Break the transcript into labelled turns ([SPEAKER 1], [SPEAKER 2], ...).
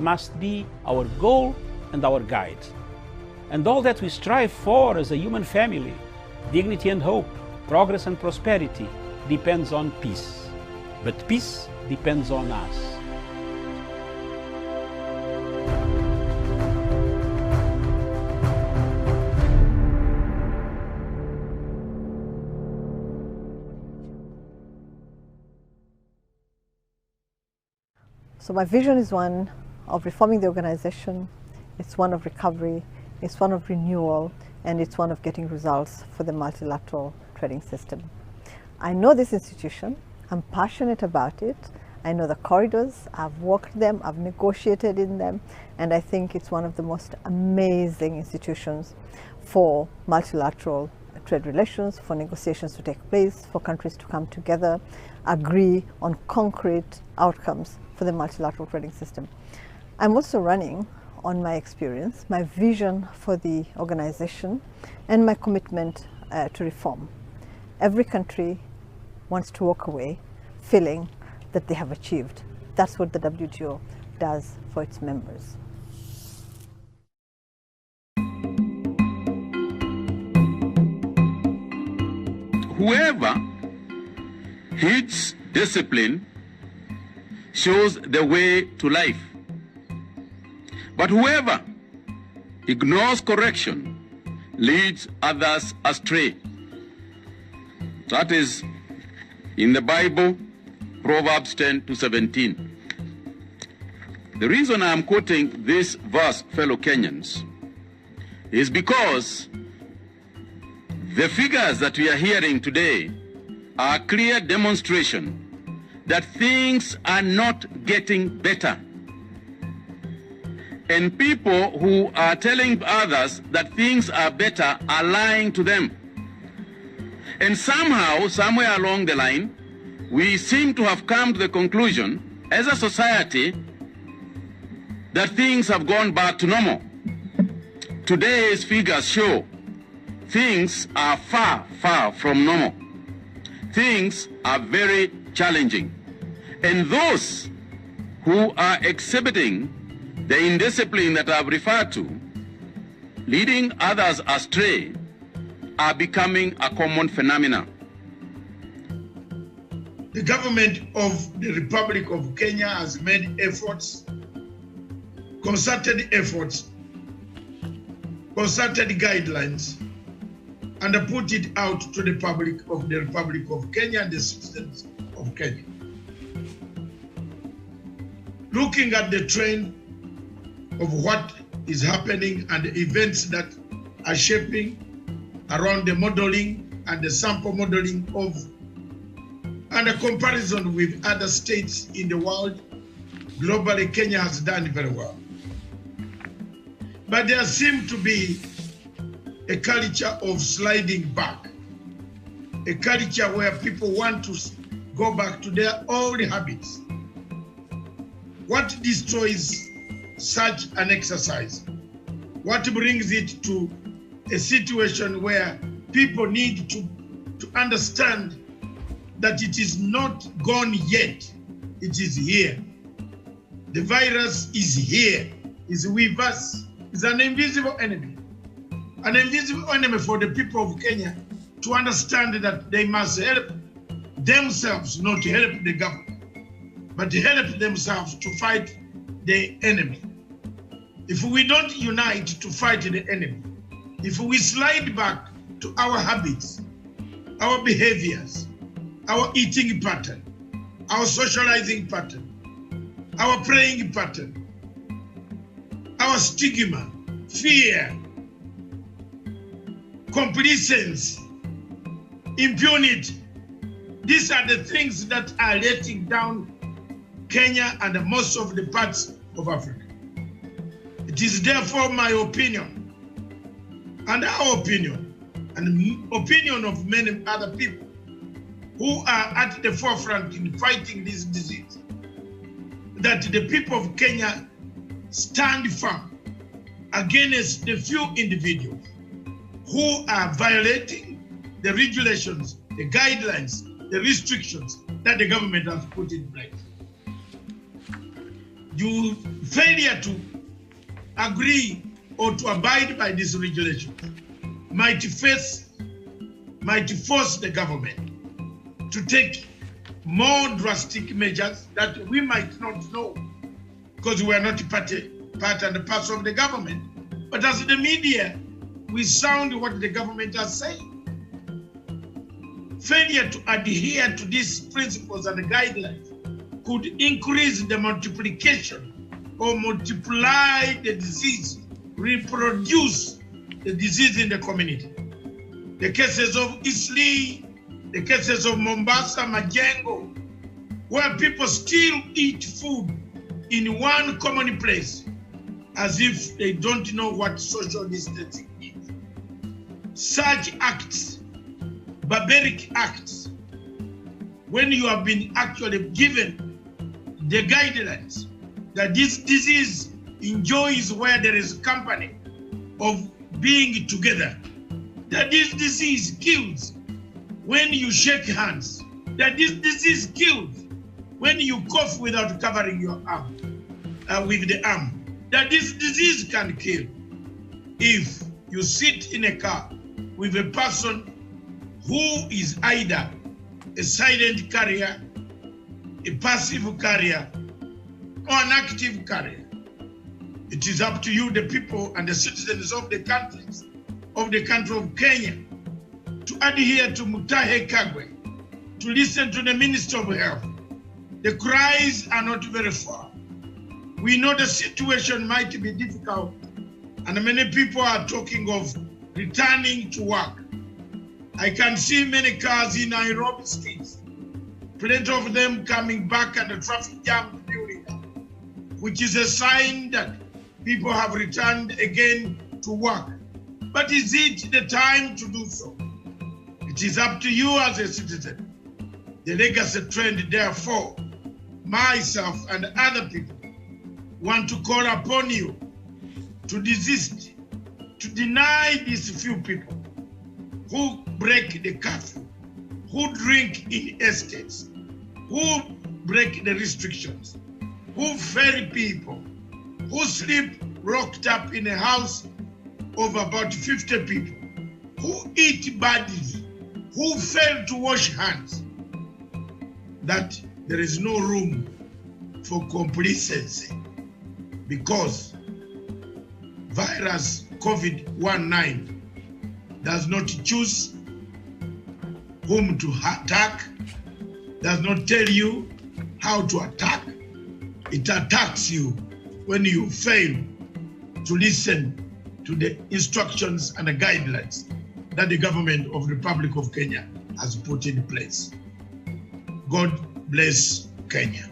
[SPEAKER 1] must be our goal and our guide. And all that we strive for as a human family, dignity and hope, progress and prosperity, depends on peace. But peace depends on us.
[SPEAKER 2] So my vision is one of reforming the organization, it's one of recovery, it's one of renewal, and it's one of getting results for the multilateral trading system. I know this institution, I'm passionate about it, I know the corridors, I've walked them, I've negotiated in them, and I think it's one of the most amazing institutions for multilateral trade relations, for negotiations to take place, for countries to come together, agree on concrete outcomes for the multilateral trading system. I'm also running on my experience, my vision for the organization, and my commitment to reform. Every country wants to walk away feeling that they have achieved. That's what the WTO does for its members.
[SPEAKER 3] Whoever heeds discipline shows the way to life. But whoever ignores correction leads others astray. That is in the Bible, Proverbs 10:17. The reason I am quoting this verse, fellow Kenyans, is because the figures that we are hearing today are a clear demonstration that things are not getting better. And people who are telling others that things are better are lying to them. And somehow, somewhere along the line, we seem to have come to the conclusion as a society that things have gone back to normal. Today's figures show things are far, far from normal. Things are very challenging. And those who are exhibiting the indiscipline that I've referred to, leading others astray, are becoming a common phenomenon.
[SPEAKER 4] The government of the Republic of Kenya has made efforts, concerted guidelines, and put it out to the public of the Republic of Kenya and the citizens of Kenya. Looking at the trend of what is happening and the events that are shaping around the modeling and the sample modeling of, and a comparison with other states in the world, globally Kenya has done very well. But there seems to be a culture of sliding back, a culture where people want to go back to their old habits. What destroys such an exercise? What brings it to a situation where people need to understand that it is not gone yet, it is here. The virus is here, is with us, is an invisible enemy. An invisible enemy for the people of Kenya to understand that they must help themselves, not help the government, but help themselves to fight the enemy. If we don't unite to fight the enemy, if we slide back to our habits, our behaviors, our eating pattern, our socializing pattern, our praying pattern, our stigma, fear, complacency, impunity, these are the things that are letting down Kenya and most of the parts of Africa. It is therefore my opinion, and our opinion, and the opinion of many other people who are at the forefront in fighting this disease, that the people of Kenya stand firm against the few individuals who are violating the regulations, the guidelines, the restrictions that the government has put in place. your failure to agree or to abide by these regulations might force the government to take more drastic measures that we might not know because we are not part and parcel of the government. But as the media, we sound what the government has said. Failure to adhere to these principles and guidelines could increase the multiplication or multiply the disease, reproduce the disease in the community. The cases of Isli, the cases of Mombasa, Majengo, where people still eat food in one common place as if they don't know what social distancing is. Such acts, barbaric acts, when you have been actually given the guidelines that this disease enjoys where there is company of being together, that this disease kills when you shake hands, that this disease kills when you cough without covering your arm, with the arm, that this disease can kill if you sit in a car with a person who is either a silent carrier, a passive carrier, or an active carrier. It is up to you, the people and the citizens of the country of Kenya, to adhere to Mutahi Kagwe, to listen to the Minister of Health. The cries are not very far. We know the situation might be difficult, and many people are talking of returning to work. I can see many cars in Nairobi streets, plenty of them coming back and the traffic jam building up, which is a sign that people have returned again to work. But is it the time to do so? It is up to you as a citizen. The legacy trend, therefore, myself and other people want to call upon you to desist, to deny these few people who break the curfew, who drink in estates, who break the restrictions, who ferry people, who sleep locked up in a house of about 50 people, who eat badly, who fail to wash hands, that there is no room for complacency because virus COVID-19 does not choose whom to attack, does not tell you how to attack. It attacks you when you fail to listen to the instructions and the guidelines that the government of the Republic of Kenya has put in place. God bless Kenya.